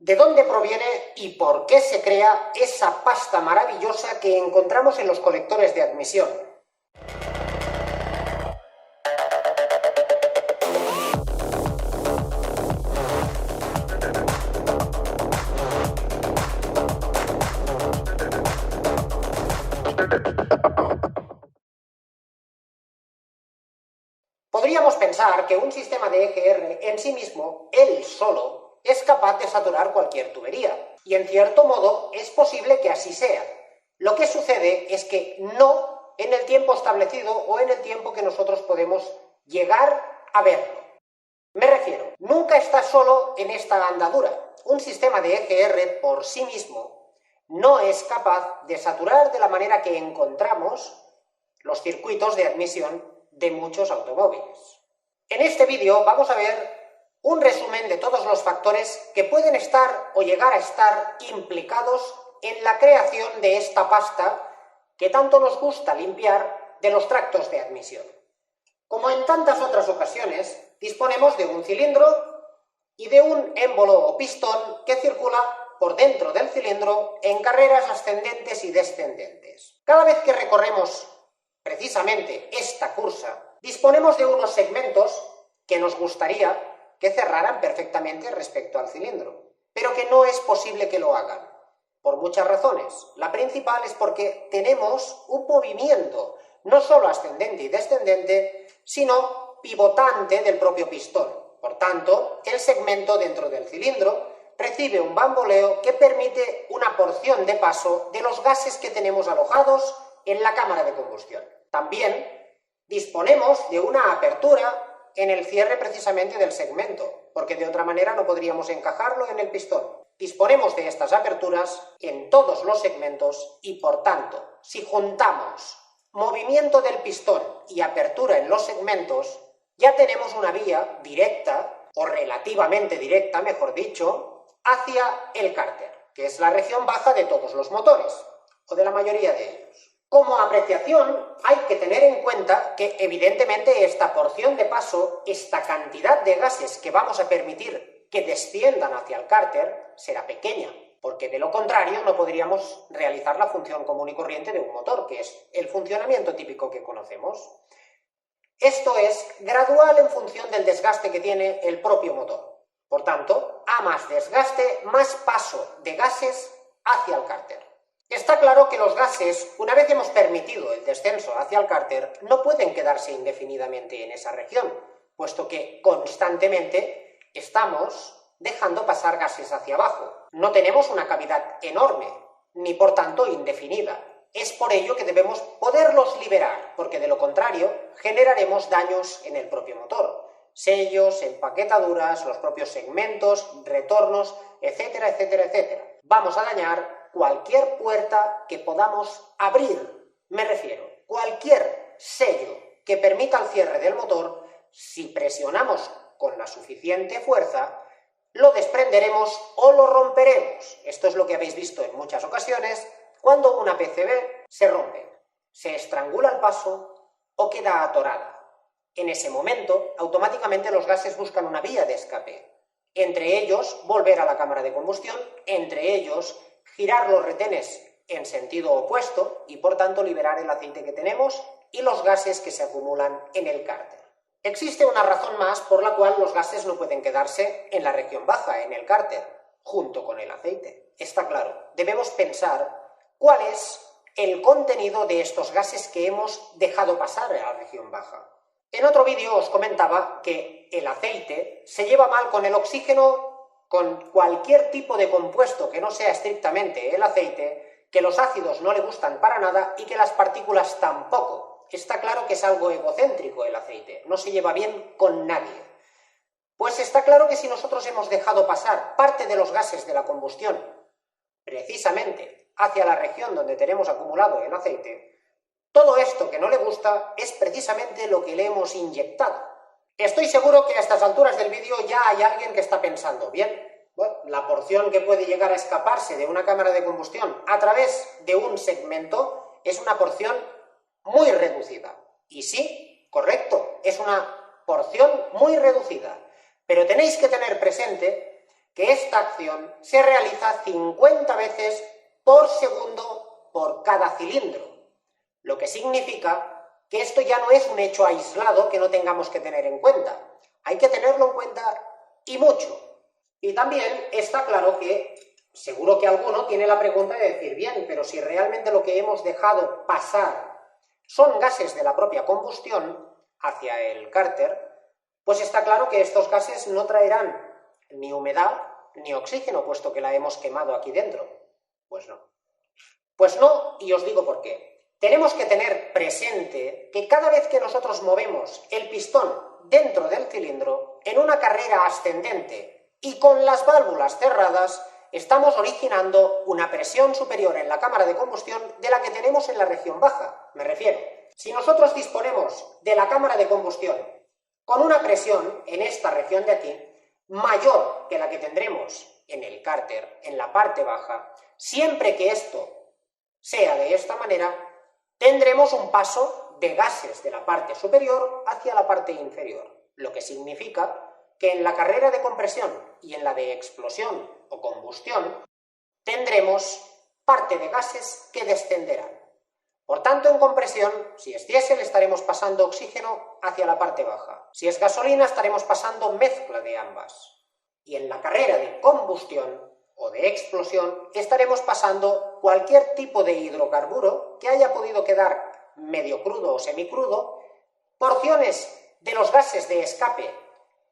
¿De dónde proviene y por qué se crea esa pasta maravillosa que encontramos en los colectores de admisión? Podríamos pensar que un sistema de EGR en sí mismo, él solo, es capaz de saturar cualquier tubería. Y en cierto modo es posible que así sea. Lo que sucede es que no en el tiempo establecido o en el tiempo que nosotros podemos llegar a verlo. Me refiero, nunca está solo en esta andadura. Un sistema de EGR por sí mismo no es capaz de saturar de la manera que encontramos los circuitos de admisión de muchos automóviles. En este vídeo vamos a ver un resumen de todos los factores que pueden estar o llegar a estar implicados en la creación de esta pasta que tanto nos gusta limpiar de los tractos de admisión. Como en tantas otras ocasiones, disponemos de un cilindro y de un émbolo o pistón que circula por dentro del cilindro en carreras ascendentes y descendentes. Cada vez que recorremos precisamente esta cursa, disponemos de unos segmentos que nos gustaría que cerraran perfectamente respecto al cilindro, pero que no es posible que lo hagan, por muchas razones. La principal es porque tenemos un movimiento no solo ascendente y descendente, sino pivotante del propio pistón. Por tanto, el segmento dentro del cilindro recibe un bamboleo que permite una porción de paso de los gases que tenemos alojados en la cámara de combustión. También disponemos de una apertura en el cierre precisamente del segmento, porque de otra manera no podríamos encajarlo en el pistón. Disponemos de estas aperturas en todos los segmentos y, por tanto, si juntamos movimiento del pistón y apertura en los segmentos, ya tenemos una vía directa, o relativamente directa, mejor dicho, hacia el cárter, que es la región baja de todos los motores, o de la mayoría de ellos. Como apreciación, hay que tener en cuenta que, evidentemente, esta porción de paso, esta cantidad de gases que vamos a permitir que desciendan hacia el cárter, será pequeña, porque de lo contrario no podríamos realizar la función común y corriente de un motor, que es el funcionamiento típico que conocemos. Esto es gradual en función del desgaste que tiene el propio motor. Por tanto, a más desgaste, más paso de gases hacia el cárter. Está claro que los gases, una vez hemos permitido el descenso hacia el cárter, no pueden quedarse indefinidamente en esa región, puesto que constantemente estamos dejando pasar gases hacia abajo. No tenemos una cavidad enorme, ni por tanto indefinida. Es por ello que debemos poderlos liberar, porque de lo contrario generaremos daños en el propio motor. Sellos, empaquetaduras, los propios segmentos, retornos, etcétera, etcétera, etcétera. Vamos a dañar cualquier puerta que podamos abrir, me refiero, cualquier sello que permita el cierre del motor, si presionamos con la suficiente fuerza, lo desprenderemos o lo romperemos. Esto es lo que habéis visto en muchas ocasiones cuando una PCB se rompe, se estrangula el paso o queda atorada. En ese momento, automáticamente los gases buscan una vía de escape. Entre ellos, volver a la cámara de combustión, entre ellos, girar los retenes en sentido opuesto y, por tanto, liberar el aceite que tenemos y los gases que se acumulan en el cárter. Existe una razón más por la cual los gases no pueden quedarse en la región baja, en el cárter, junto con el aceite. Está claro, debemos pensar cuál es el contenido de estos gases que hemos dejado pasar a la región baja. En otro vídeo os comentaba que el aceite se lleva mal con el oxígeno, con cualquier tipo de compuesto que no sea estrictamente el aceite, que los ácidos no le gustan para nada y que las partículas tampoco. Está claro que es algo egocéntrico el aceite, no se lleva bien con nadie. Pues está claro que si nosotros hemos dejado pasar parte de los gases de la combustión precisamente hacia la región donde tenemos acumulado el aceite, todo esto que no le gusta es precisamente lo que le hemos inyectado. Estoy seguro que a estas alturas del vídeo ya hay alguien que está pensando, bien, bueno, la porción que puede llegar a escaparse de una cámara de combustión a través de un segmento es una porción muy reducida. Y sí, correcto, es una porción muy reducida. Pero tenéis que tener presente que esta acción se realiza 50 veces por segundo por cada cilindro, lo que significa que esto ya no es un hecho aislado que no tengamos que tener en cuenta. Hay que tenerlo en cuenta y mucho. Y también está claro que seguro que alguno tiene la pregunta de decir, bien, pero si realmente lo que hemos dejado pasar son gases de la propia combustión hacia el cárter, pues está claro que estos gases no traerán ni humedad ni oxígeno, puesto que la hemos quemado aquí dentro. Pues no. Pues no, y os digo por qué. Tenemos que tener presente que cada vez que nosotros movemos el pistón dentro del cilindro, en una carrera ascendente y con las válvulas cerradas, estamos originando una presión superior en la cámara de combustión de la que tenemos en la región baja. Me refiero, si nosotros disponemos de la cámara de combustión con una presión en esta región de aquí, mayor que la que tendremos en el cárter, en la parte baja, siempre que esto sea de esta manera, tendremos un paso de gases de la parte superior hacia la parte inferior, lo que significa que en la carrera de compresión y en la de explosión o combustión tendremos parte de gases que descenderán. Por tanto, en compresión, si es diésel, estaremos pasando oxígeno hacia la parte baja. Si es gasolina, estaremos pasando mezcla de ambas. Y en la carrera de combustión o de explosión, estaremos pasando cualquier tipo de hidrocarburo que haya podido quedar medio crudo o semicrudo, porciones de los gases de escape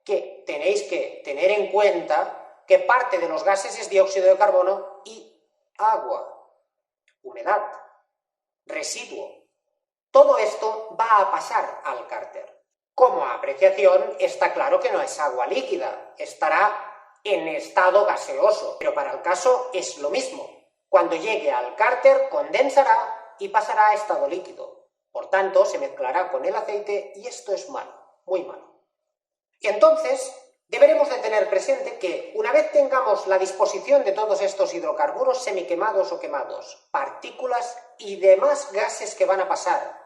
que tenéis que tener en cuenta que parte de los gases es dióxido de carbono y agua, humedad, residuo. Todo esto va a pasar al cárter. Como apreciación, está claro que no es agua líquida, estará en estado gaseoso, pero para el caso es lo mismo. Cuando llegue al cárter, condensará y pasará a estado líquido. Por tanto, se mezclará con el aceite y esto es malo, muy malo. Y entonces, deberemos de tener presente que una vez tengamos la disposición de todos estos hidrocarburos semiquemados o quemados, partículas y demás gases que van a pasar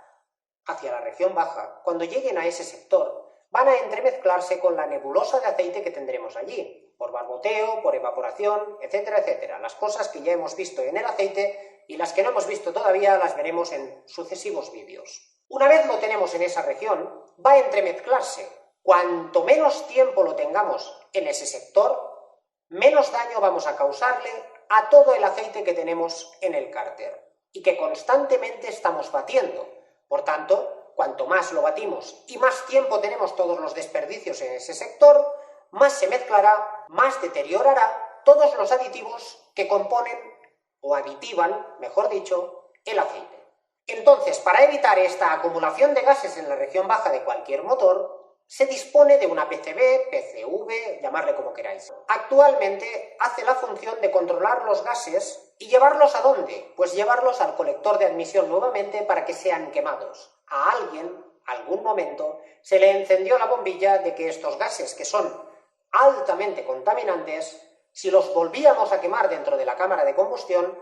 hacia la región baja, cuando lleguen a ese sector, van a entremezclarse con la nebulosa de aceite que tendremos allí, por barboteo, por evaporación, etcétera, etcétera. Las cosas que ya hemos visto en el aceite y las que no hemos visto todavía las veremos en sucesivos vídeos. Una vez lo tenemos en esa región, va a entremezclarse. Cuanto menos tiempo lo tengamos en ese sector, menos daño vamos a causarle a todo el aceite que tenemos en el cárter y que constantemente estamos batiendo. Por tanto, cuanto más lo batimos y más tiempo tenemos todos los desperdicios en ese sector, más se mezclará, más deteriorará todos los aditivos que componen, o aditivan, mejor dicho, el aceite. Entonces, para evitar esta acumulación de gases en la región baja de cualquier motor, se dispone de una PCB, PCV, llamarle como queráis. Actualmente hace la función de controlar los gases y llevarlos ¿a dónde? Pues llevarlos al colector de admisión nuevamente para que sean quemados. A alguien, algún momento, se le encendió la bombilla de que estos gases, que son altamente contaminantes, si los volvíamos a quemar dentro de la cámara de combustión,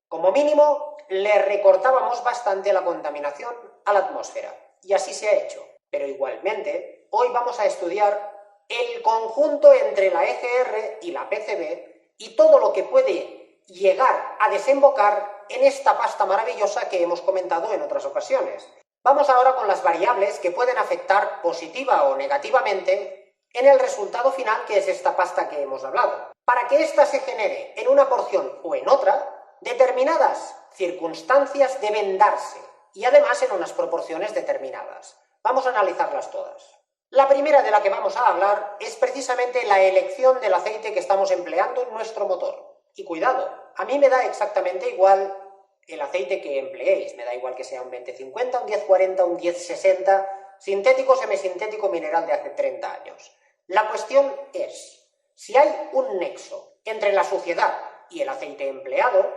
como mínimo le recortábamos bastante la contaminación a la atmósfera. Y así se ha hecho. Pero igualmente, hoy vamos a estudiar el conjunto entre la EGR y la PCB y todo lo que puede llegar a desembocar en esta pasta maravillosa que hemos comentado en otras ocasiones. Vamos ahora con las variables que pueden afectar positiva o negativamente en el resultado final, que es esta pasta que hemos hablado. Para que ésta se genere en una porción o en otra, determinadas circunstancias deben darse y además en unas proporciones determinadas. Vamos a analizarlas todas. La primera de la que vamos a hablar es precisamente la elección del aceite que estamos empleando en nuestro motor. Y cuidado, a mí me da exactamente igual el aceite que empleéis. Me da igual que sea un 2050, un 1040, un 1060, sintético, semisintético, mineral de hace 30 años. La cuestión es, si hay un nexo entre la suciedad y el aceite empleado,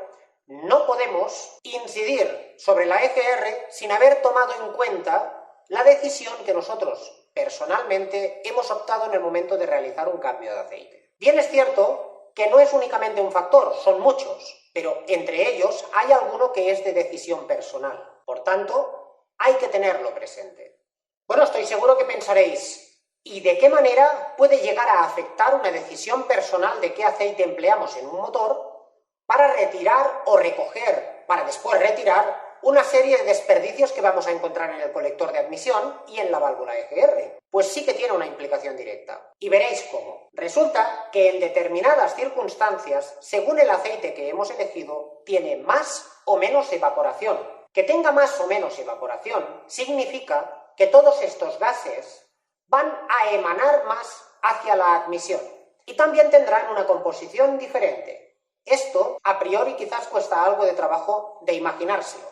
no podemos incidir sobre la EGR sin haber tomado en cuenta la decisión que nosotros personalmente hemos optado en el momento de realizar un cambio de aceite. Bien es cierto que no es únicamente un factor, son muchos, pero entre ellos hay alguno que es de decisión personal. Por tanto, hay que tenerlo presente. Bueno, estoy seguro que pensaréis, y de qué manera puede llegar a afectar una decisión personal de qué aceite empleamos en un motor para retirar o recoger, para después retirar, una serie de desperdicios que vamos a encontrar en el colector de admisión y en la válvula EGR. Pues sí que tiene una implicación directa. Y veréis cómo. Resulta que en determinadas circunstancias, según el aceite que hemos elegido, tiene más o menos evaporación. Que tenga más o menos evaporación significa que todos estos gases van a emanar más hacia la admisión y también tendrán una composición diferente. Esto, a priori, quizás cuesta algo de trabajo de imaginárselo.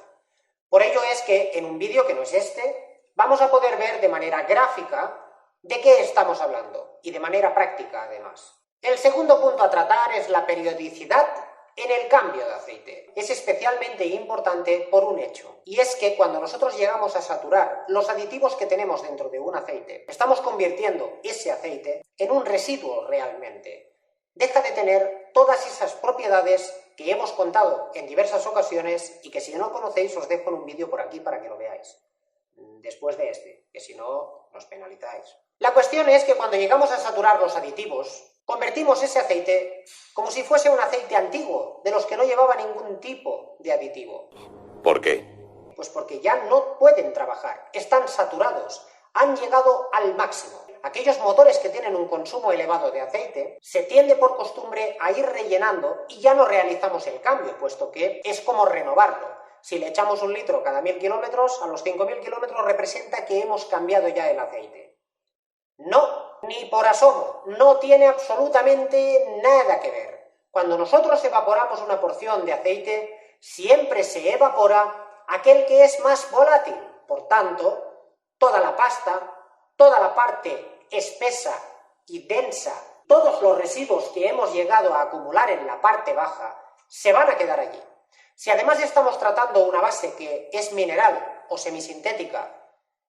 Por ello es que en un vídeo que no es este, vamos a poder ver de manera gráfica de qué estamos hablando y de manera práctica además. El segundo punto a tratar es la periodicidad en el cambio de aceite. Es especialmente importante por un hecho, y es que cuando nosotros llegamos a saturar los aditivos que tenemos dentro de un aceite, estamos convirtiendo ese aceite en un residuo realmente. Deja de tener todas esas propiedades que hemos contado en diversas ocasiones y que si no conocéis os dejo en un vídeo por aquí para que lo veáis. Después de este, que si no nos penalizáis. La cuestión es que cuando llegamos a saturar los aditivos, convertimos ese aceite como si fuese un aceite antiguo, de los que no llevaba ningún tipo de aditivo. ¿Por qué? Pues porque ya no pueden trabajar, están saturados, han llegado al máximo. Aquellos motores que tienen un consumo elevado de aceite, se tiende por costumbre a ir rellenando y ya no realizamos el cambio, puesto que es como renovarlo. Si le echamos 1 litro cada 1000 kilómetros, a los 5000 kilómetros representa que hemos cambiado ya el aceite. No, ni por asomo, no tiene absolutamente nada que ver. Cuando nosotros evaporamos una porción de aceite, siempre se evapora aquel que es más volátil. Por tanto, toda la pasta, toda la parte espesa y densa, todos los residuos que hemos llegado a acumular en la parte baja, se van a quedar allí. Si además estamos tratando una base que es mineral o semisintética,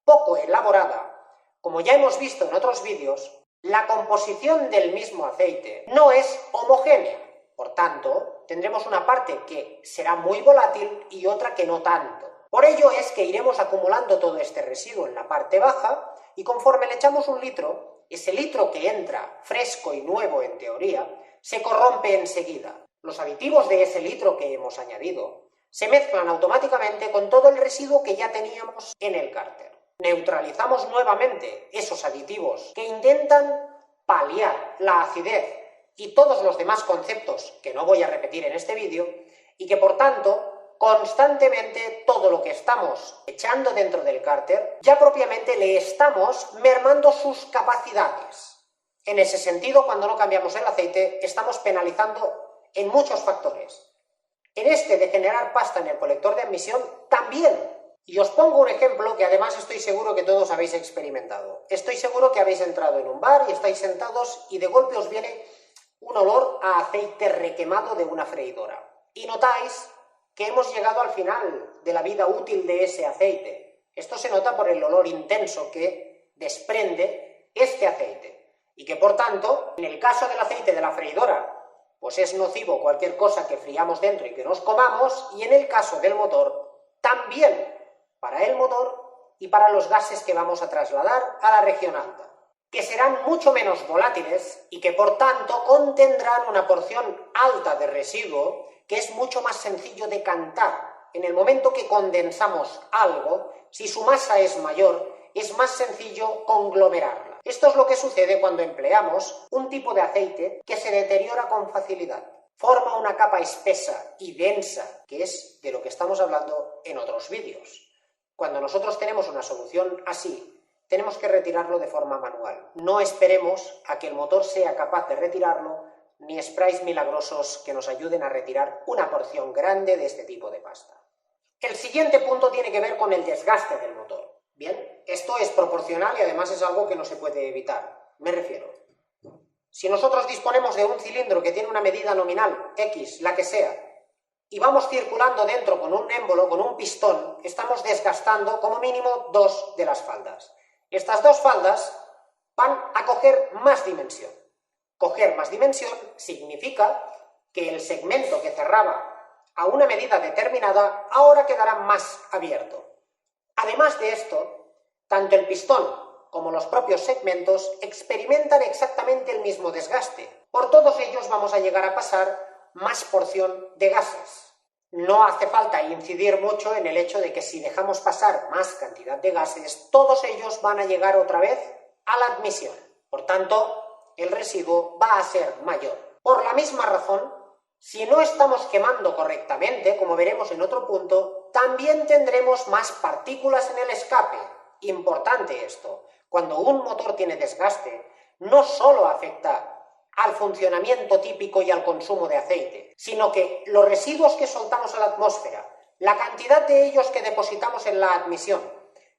poco elaborada, como ya hemos visto en otros vídeos, la composición del mismo aceite no es homogénea. Por tanto, tendremos una parte que será muy volátil y otra que no tanto. Por ello es que iremos acumulando todo este residuo en la parte baja y conforme le echamos 1 litro, ese litro que entra fresco y nuevo en teoría, se corrompe enseguida. Los aditivos de ese litro que hemos añadido se mezclan automáticamente con todo el residuo que ya teníamos en el cárter. Neutralizamos nuevamente esos aditivos que intentan paliar la acidez y todos los demás conceptos que no voy a repetir en este vídeo y que por tanto constantemente todo lo que estamos echando dentro del cárter ya propiamente le estamos mermando sus capacidades. En ese sentido, cuando no cambiamos el aceite, estamos penalizando en muchos factores. En este de generar pasta en el colector de admisión, también. Y os pongo un ejemplo que además estoy seguro que todos habéis experimentado. Estoy seguro que habéis entrado en un bar y estáis sentados y de golpe os viene un olor a aceite requemado de una freidora. Y notáis que hemos llegado al final de la vida útil de ese aceite. Esto se nota por el olor intenso que desprende este aceite. Y que por tanto, en el caso del aceite de la freidora, pues es nocivo cualquier cosa que friamos dentro y que nos comamos, y en el caso del motor, también para el motor y para los gases que vamos a trasladar a la región alta, que serán mucho menos volátiles y que por tanto contendrán una porción alta de residuo que es mucho más sencillo de cantar. En el momento que condensamos algo, si su masa es mayor, es más sencillo conglomerarla. Esto es lo que sucede cuando empleamos un tipo de aceite que se deteriora con facilidad. Forma una capa espesa y densa, que es de lo que estamos hablando en otros vídeos. Cuando nosotros tenemos una solución así, tenemos que retirarlo de forma manual. No esperemos a que el motor sea capaz de retirarlo, ni sprays milagrosos que nos ayuden a retirar una porción grande de este tipo de pasta. El siguiente punto tiene que ver con el desgaste del motor. Bien, esto es proporcional y además es algo que no se puede evitar. Me refiero, si nosotros disponemos de un cilindro que tiene una medida nominal, X, la que sea, y vamos circulando dentro con un émbolo, con un pistón, estamos desgastando como mínimo 2 de las faldas. Estas 2 faldas van a coger más dimensión. Coger más dimensión significa que el segmento que cerraba a una medida determinada ahora quedará más abierto. Además de esto, tanto el pistón como los propios segmentos, experimentan exactamente el mismo desgaste. Por todos ellos vamos a llegar a pasar más porción de gases. No hace falta incidir mucho en el hecho de que si dejamos pasar más cantidad de gases, todos ellos van a llegar otra vez a la admisión. Por tanto, el residuo va a ser mayor. Por la misma razón, si no estamos quemando correctamente, como veremos en otro punto, también tendremos más partículas en el escape. Importante esto. Cuando un motor tiene desgaste, no solo afecta al funcionamiento típico y al consumo de aceite, sino que los residuos que soltamos a la atmósfera, la cantidad de ellos que depositamos en la admisión,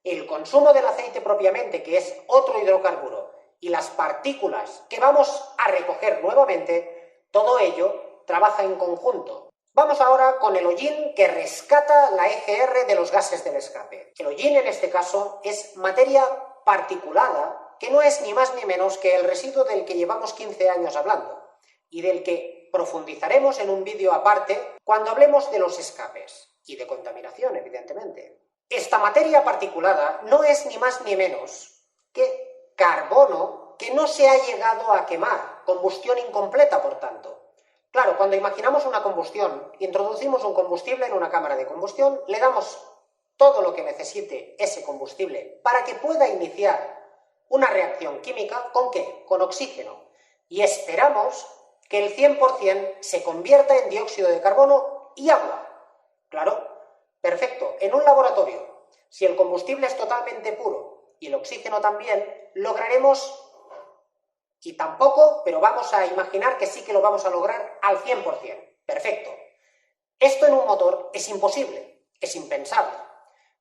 el consumo del aceite propiamente, que es otro hidrocarburo, y las partículas que vamos a recoger nuevamente, todo ello trabaja en conjunto. Vamos ahora con el hollín que rescata la EGR de los gases del escape. El hollín en este caso es materia particulada, que no es ni más ni menos que el residuo del que llevamos 15 años hablando y del que profundizaremos en un vídeo aparte cuando hablemos de los escapes y de contaminación, evidentemente. Esta materia particulada no es ni más ni menos que carbono que no se ha llegado a quemar, combustión incompleta, por tanto. Claro, cuando imaginamos una combustión, introducimos un combustible en una cámara de combustión, le damos todo lo que necesite ese combustible para que pueda iniciar una reacción química, ¿con qué? Con oxígeno. Y esperamos que el 100% se convierta en dióxido de carbono y agua. Claro, perfecto. En un laboratorio, si el combustible es totalmente puro y el oxígeno también, lograremos, y tampoco, pero vamos a imaginar que sí que lo vamos a lograr al 100%. Perfecto. Esto en un motor es imposible, es impensable,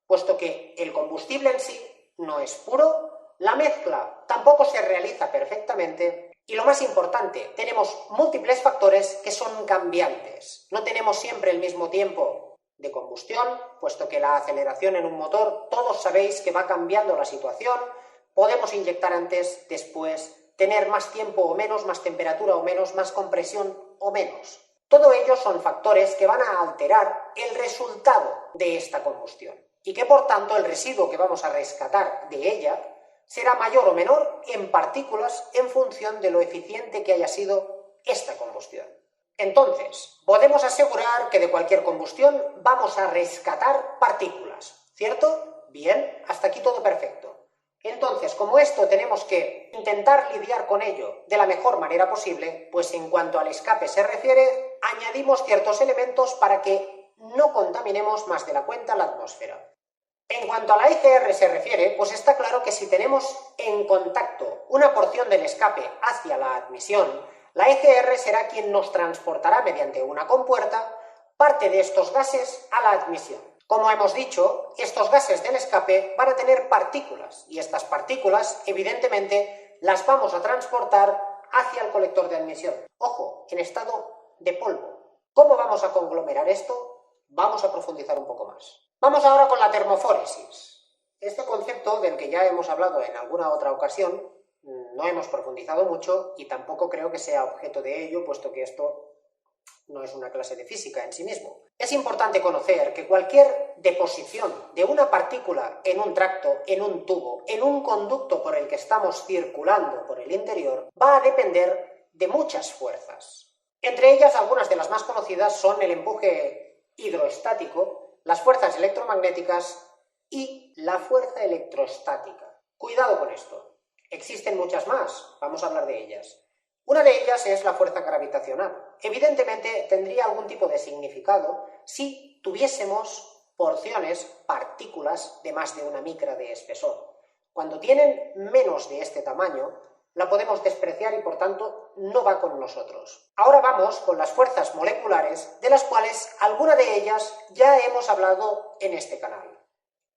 puesto que el combustible en sí no es puro, la mezcla tampoco se realiza perfectamente y lo más importante, tenemos múltiples factores que son cambiantes. No tenemos siempre el mismo tiempo de combustión, puesto que la aceleración en un motor, todos sabéis que va cambiando la situación, podemos inyectar antes, después, tener más tiempo o menos, más temperatura o menos, más compresión o menos. Todo ello son factores que van a alterar el resultado de esta combustión y que por tanto el residuo que vamos a rescatar de ella será mayor o menor en partículas en función de lo eficiente que haya sido esta combustión. Entonces, podemos asegurar que de cualquier combustión vamos a rescatar partículas, ¿cierto? Bien, hasta aquí todo perfecto. Entonces, como esto tenemos que intentar lidiar con ello de la mejor manera posible, pues en cuanto al escape se refiere, añadimos ciertos elementos para que no contaminemos más de la cuenta la atmósfera. En cuanto a la EGR se refiere, pues está claro que si tenemos en contacto una porción del escape hacia la admisión, la EGR será quien nos transportará mediante una compuerta parte de estos gases a la admisión. Como hemos dicho, estos gases del escape van a tener partículas y estas partículas, evidentemente, las vamos a transportar hacia el colector de admisión. Ojo, en estado de polvo. ¿Cómo vamos a conglomerar esto? Vamos a profundizar un poco más. Vamos ahora con la termofóresis. Este concepto, del que ya hemos hablado en alguna otra ocasión, no hemos profundizado mucho y tampoco creo que sea objeto de ello, puesto que esto no es una clase de física en sí mismo. Es importante conocer que cualquier deposición de una partícula en un tracto, en un tubo, en un conducto por el que estamos circulando por el interior, va a depender de muchas fuerzas. Entre ellas, algunas de las más conocidas son el empuje hidroestático, las fuerzas electromagnéticas y la fuerza electrostática. Cuidado con esto. Existen muchas más, vamos a hablar de ellas. Una de ellas es la fuerza gravitacional. Evidentemente tendría algún tipo de significado si tuviésemos porciones, partículas de más de una micra de espesor. Cuando tienen menos de este tamaño, la podemos despreciar y por tanto no va con nosotros. Ahora vamos con las fuerzas moleculares, de las cuales alguna de ellas ya hemos hablado en este canal.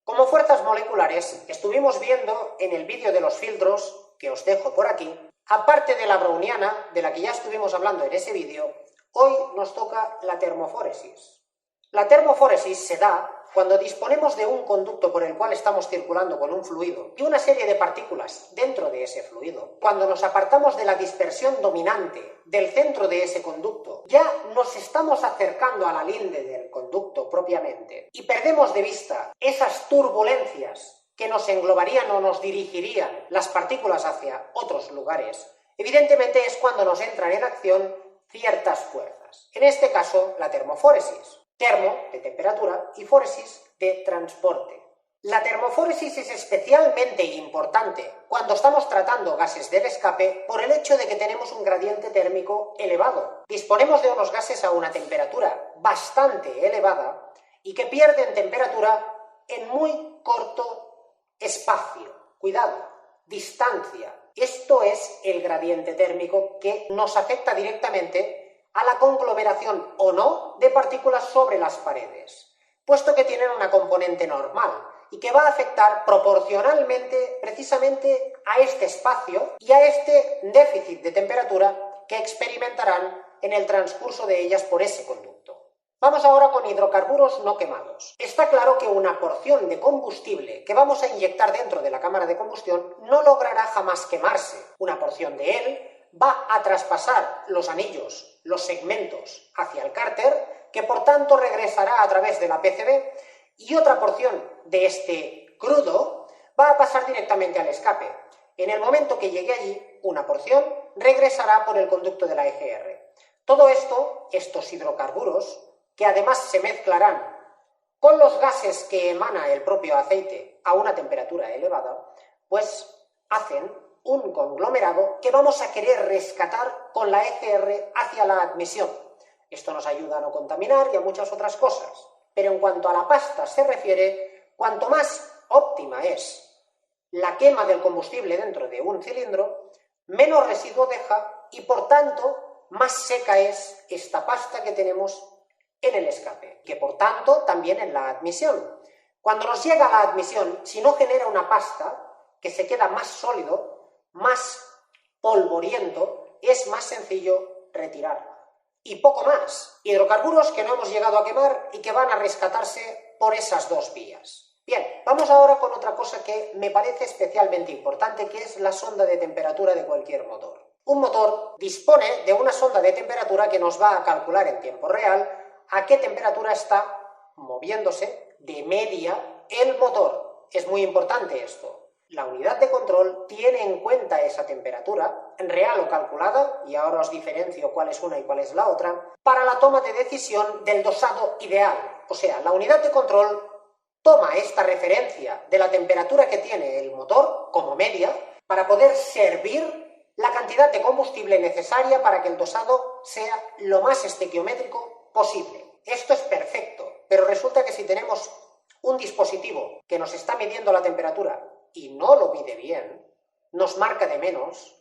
Como fuerzas moleculares, estuvimos viendo en el vídeo de los filtros, que os dejo por aquí, aparte de la browniana, de la que ya estuvimos hablando en ese vídeo, hoy nos toca la termofóresis. La termofóresis se da cuando disponemos de un conducto por el cual estamos circulando con un fluido y una serie de partículas dentro de ese fluido. Cuando nos apartamos de la dispersión dominante del centro de ese conducto, ya nos estamos acercando a la linde del conducto propiamente y perdemos de vista esas turbulencias que nos englobarían o nos dirigirían las partículas hacia otros lugares, evidentemente es cuando nos entran en acción ciertas fuerzas. En este caso, la termofóresis. Termo, de temperatura, y fóresis, de transporte. La termofóresis es especialmente importante cuando estamos tratando gases del escape por el hecho de que tenemos un gradiente térmico elevado. Disponemos de unos gases a una temperatura bastante elevada y que pierden temperatura en muy corto espacio. Cuidado, distancia. Esto es el gradiente térmico que nos afecta directamente a la conglomeración o no de partículas sobre las paredes, puesto que tienen una componente normal y que va a afectar proporcionalmente precisamente a este espacio y a este déficit de temperatura que experimentarán en el transcurso de ellas por ese conducto. Vamos ahora con hidrocarburos no quemados. Está claro que una porción de combustible que vamos a inyectar dentro de la cámara de combustión no logrará jamás quemarse. Una porción de él va a traspasar los anillos, los segmentos hacia el cárter, que por tanto regresará a través de la PCB, y otra porción de este crudo va a pasar directamente al escape. En el momento que llegue allí, una porción regresará por el conducto de la EGR. Todo esto, estos hidrocarburos, que además se mezclarán con los gases que emana el propio aceite a una temperatura elevada, pues hacen un conglomerado que vamos a querer rescatar con la EGR hacia la admisión. Esto nos ayuda a no contaminar y a muchas otras cosas. Pero en cuanto a la pasta se refiere, cuanto más óptima es la quema del combustible dentro de un cilindro, menos residuo deja y por tanto más seca es esta pasta que tenemos en el escape, que por tanto también en la admisión. Cuando nos llega a la admisión, si no genera una pasta que se queda más sólido, más polvoriento, es más sencillo retirarla. Y poco más. Hidrocarburos que no hemos llegado a quemar y que van a rescatarse por esas dos vías. Bien, vamos ahora con otra cosa que me parece especialmente importante, que es la sonda de temperatura de cualquier motor. Un motor dispone de una sonda de temperatura que nos va a calcular en tiempo real a qué temperatura está moviéndose de media el motor. Es muy importante esto. La unidad de control tiene en cuenta esa temperatura, real o calculada, y ahora os diferencio cuál es una y cuál es la otra, para la toma de decisión del dosado ideal. O sea, la unidad de control toma esta referencia de la temperatura que tiene el motor como media para poder servir la cantidad de combustible necesaria para que el dosado sea lo más estequiométrico posible. Esto es perfecto, pero resulta que si tenemos un dispositivo que nos está midiendo la temperatura y no lo mide bien, nos marca de menos,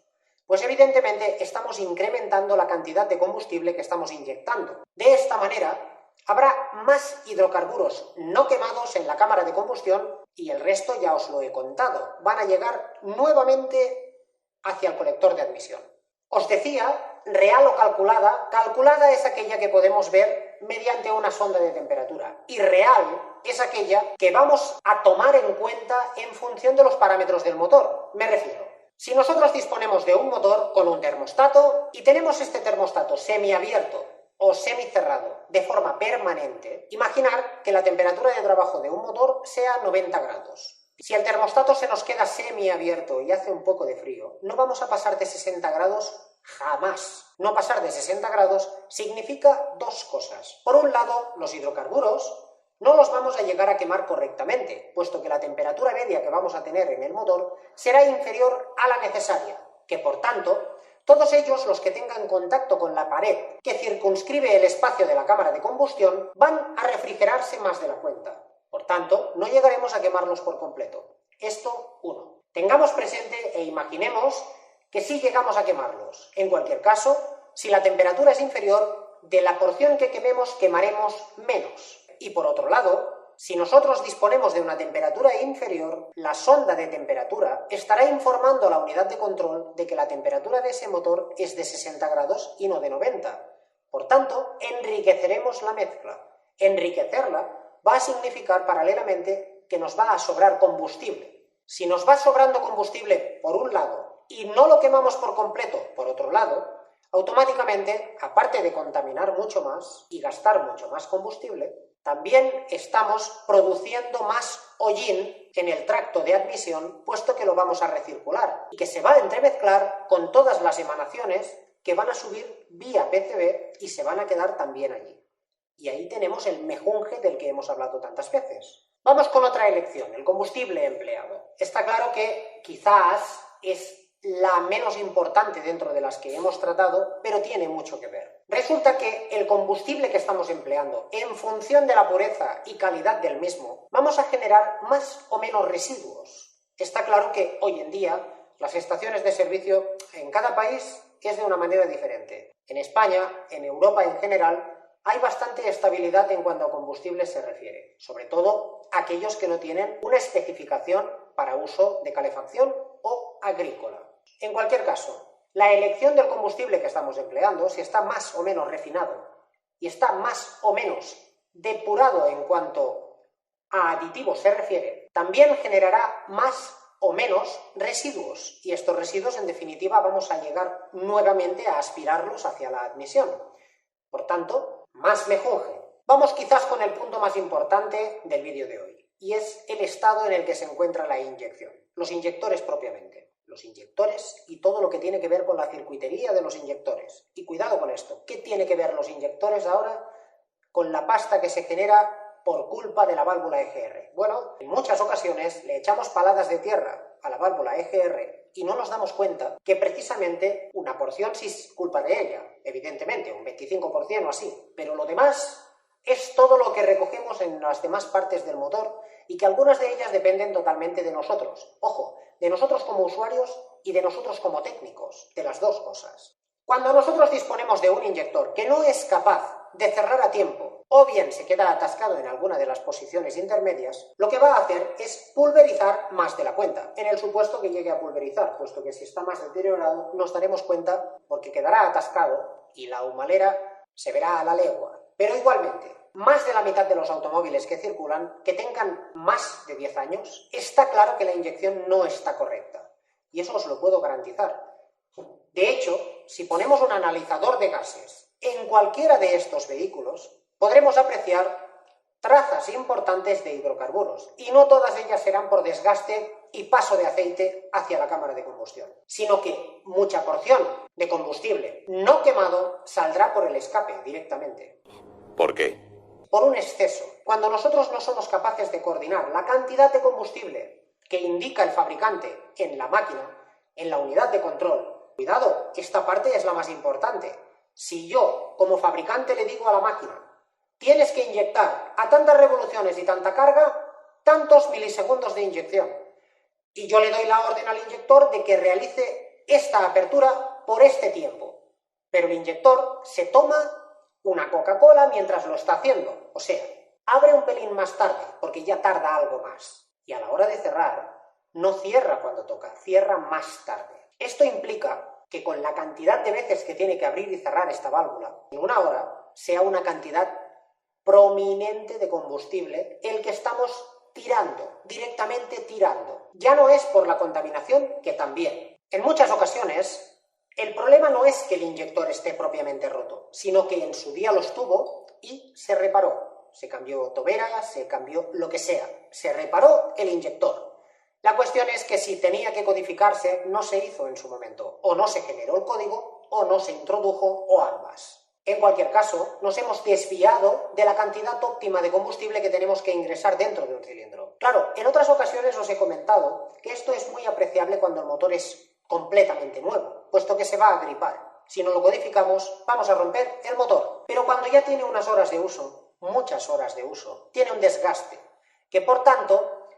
pues evidentemente estamos incrementando la cantidad de combustible que estamos inyectando. De esta manera, habrá más hidrocarburos no quemados en la cámara de combustión y el resto ya os lo he contado. Van a llegar nuevamente hacia el colector de admisión. Os decía, real o calculada. Calculada es aquella que podemos ver mediante una sonda de temperatura. Y real es aquella que vamos a tomar en cuenta en función de los parámetros del motor. Me refiero, si nosotros disponemos de un motor con un termostato y tenemos este termostato semiabierto o semicerrado de forma permanente, imaginar que la temperatura de trabajo de un motor sea 90 grados. Si el termostato se nos queda semiabierto y hace un poco de frío, no vamos a pasar de 60 grados jamás. No pasar de 60 grados significa dos cosas. Por un lado, los hidrocarburos no los vamos a llegar a quemar correctamente, puesto que la temperatura media que vamos a tener en el motor será inferior a la necesaria, que por tanto, todos ellos los que tengan contacto con la pared que circunscribe el espacio de la cámara de combustión van a refrigerarse más de la cuenta. Por tanto, no llegaremos a quemarlos por completo. Esto, uno. Tengamos presente e imaginemos que sí llegamos a quemarlos. En cualquier caso, si la temperatura es inferior, de la porción que quememos quemaremos menos. Y por otro lado, si nosotros disponemos de una temperatura inferior, la sonda de temperatura estará informando a la unidad de control de que la temperatura de ese motor es de 60 grados y no de 90. Por tanto, enriqueceremos la mezcla. Enriquecerla va a significar paralelamente que nos va a sobrar combustible. Si nos va sobrando combustible por un lado y no lo quemamos por completo por otro lado, automáticamente, aparte de contaminar mucho más y gastar mucho más combustible, También estamos produciendo más hollín en el tracto de admisión, puesto que lo vamos a recircular y que se va a entremezclar con todas las emanaciones que van a subir vía PCB y se van a quedar también allí. Y ahí tenemos el mejunje del que hemos hablado tantas veces. Vamos con otra elección, el combustible empleado. Está claro que quizás es la menos importante dentro de las que hemos tratado, pero tiene mucho que ver. Resulta que el combustible que estamos empleando, en función de la pureza y calidad del mismo, vamos a generar más o menos residuos. Está claro que hoy en día las estaciones de servicio en cada país es de una manera diferente. En España, en Europa en general, hay bastante estabilidad en cuanto a combustible se refiere, sobre todo aquellos que no tienen una especificación para uso de calefacción o agrícola. En cualquier caso, la elección del combustible que estamos empleando, si está más o menos refinado y está más o menos depurado en cuanto a aditivos se refiere, también generará más o menos residuos, y estos residuos en definitiva vamos a llegar nuevamente a aspirarlos hacia la admisión. Por tanto, más mejunje. Vamos quizás con el punto más importante del vídeo de hoy, y es el estado en el que se encuentra la inyección, los inyectores propiamente. Los inyectores y todo lo que tiene que ver con la circuitería de los inyectores. Y cuidado con esto, ¿qué tiene que ver los inyectores ahora con la pasta que se genera por culpa de la válvula EGR? Bueno, en muchas ocasiones le echamos paladas de tierra a la válvula EGR y no nos damos cuenta que precisamente una porción sí es culpa de ella, evidentemente, un 25% o así, pero lo demás es todo lo que recogemos en las demás partes del motor y que algunas de ellas dependen totalmente de nosotros. Ojo, de nosotros como usuarios y de nosotros como técnicos, de las dos cosas. Cuando nosotros disponemos de un inyector que no es capaz de cerrar a tiempo o bien se queda atascado en alguna de las posiciones intermedias, lo que va a hacer es pulverizar más de la cuenta, en el supuesto que llegue a pulverizar, puesto que si está más deteriorado nos daremos cuenta porque quedará atascado y la humalera se verá a la legua. Pero igualmente, más de la mitad de los automóviles que circulan, que tengan más de 10 años, está claro que la inyección no está correcta. Y eso os lo puedo garantizar. De hecho, si ponemos un analizador de gases en cualquiera de estos vehículos, podremos apreciar trazas importantes de hidrocarburos. Y no todas ellas serán por desgaste y paso de aceite hacia la cámara de combustión, sino que mucha porción de combustible no quemado saldrá por el escape directamente. ¿Por qué? Por un exceso. Cuando nosotros no somos capaces de coordinar la cantidad de combustible que indica el fabricante en la máquina, en la unidad de control, cuidado, esta parte es la más importante. Si yo, como fabricante, le digo a la máquina, tienes que inyectar a tantas revoluciones y tanta carga, tantos milisegundos de inyección, y yo le doy la orden al inyector de que realice esta apertura por este tiempo, pero el inyector se toma una Coca-Cola mientras lo está haciendo, o sea, abre un pelín más tarde, porque ya tarda algo más, y a la hora de cerrar, no cierra cuando toca, cierra más tarde. Esto implica que con la cantidad de veces que tiene que abrir y cerrar esta válvula, en una hora sea una cantidad prominente de combustible el que estamos tirando, directamente tirando. Ya no es por la contaminación, que también. En muchas ocasiones, el problema no es que el inyector esté propiamente roto, sino que en su día lo estuvo y se reparó. Se cambió tobera, se cambió lo que sea. Se reparó el inyector. La cuestión es que si tenía que codificarse, no se hizo en su momento. O no se generó el código, o no se introdujo, o ambas. En cualquier caso, nos hemos desviado de la cantidad óptima de combustible que tenemos que ingresar dentro de un cilindro. Claro, en otras ocasiones os he comentado que esto es muy apreciable cuando el motor es completamente nuevo, puesto que se va a gripar. Si no lo codificamos, vamos a romper el motor. Pero cuando ya tiene unas horas de uso, muchas horas de uso, tiene un desgaste, que por tanto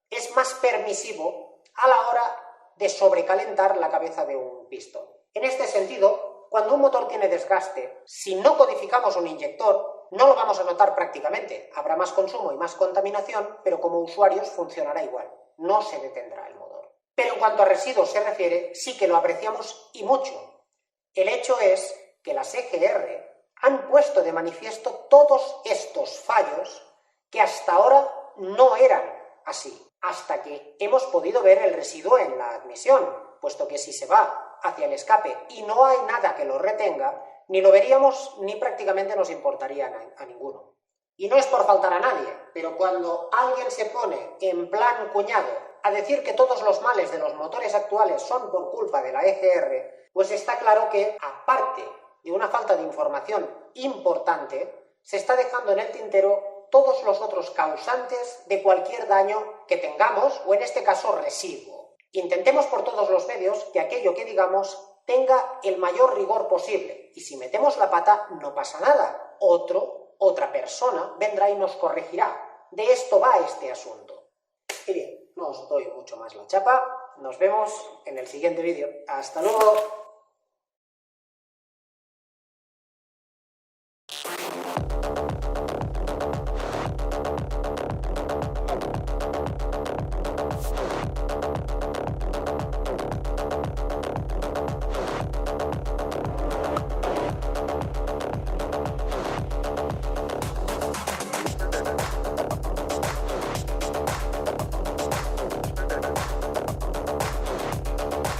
es más permisivo a la hora de sobrecalentar la cabeza de un pistón. En este sentido, cuando un motor tiene desgaste, si no codificamos un inyector, no lo vamos a notar prácticamente. Habrá más consumo y más contaminación, pero como usuarios funcionará igual. No se detendrá el motor. Pero en cuanto a residuos se refiere, sí que lo apreciamos y mucho. El hecho es que las EGR han puesto de manifiesto todos estos fallos que hasta ahora no eran así, hasta que hemos podido ver el residuo en la admisión, puesto que si se va hacia el escape y no hay nada que lo retenga, ni lo veríamos ni prácticamente nos importaría a ninguno. Y no es por faltar a nadie, pero cuando alguien se pone en plan cuñado a decir que todos los males de los motores actuales son por culpa de la EGR, pues está claro que, aparte de una falta de información importante, se está dejando en el tintero todos los otros causantes de cualquier daño que tengamos, o en este caso residuo. Intentemos por todos los medios que aquello que digamos tenga el mayor rigor posible, y si metemos la pata no pasa nada. Otra persona vendrá y nos corregirá. De esto va este asunto. Y bien, no os doy mucho más la chapa. Nos vemos en el siguiente vídeo. ¡Hasta luego!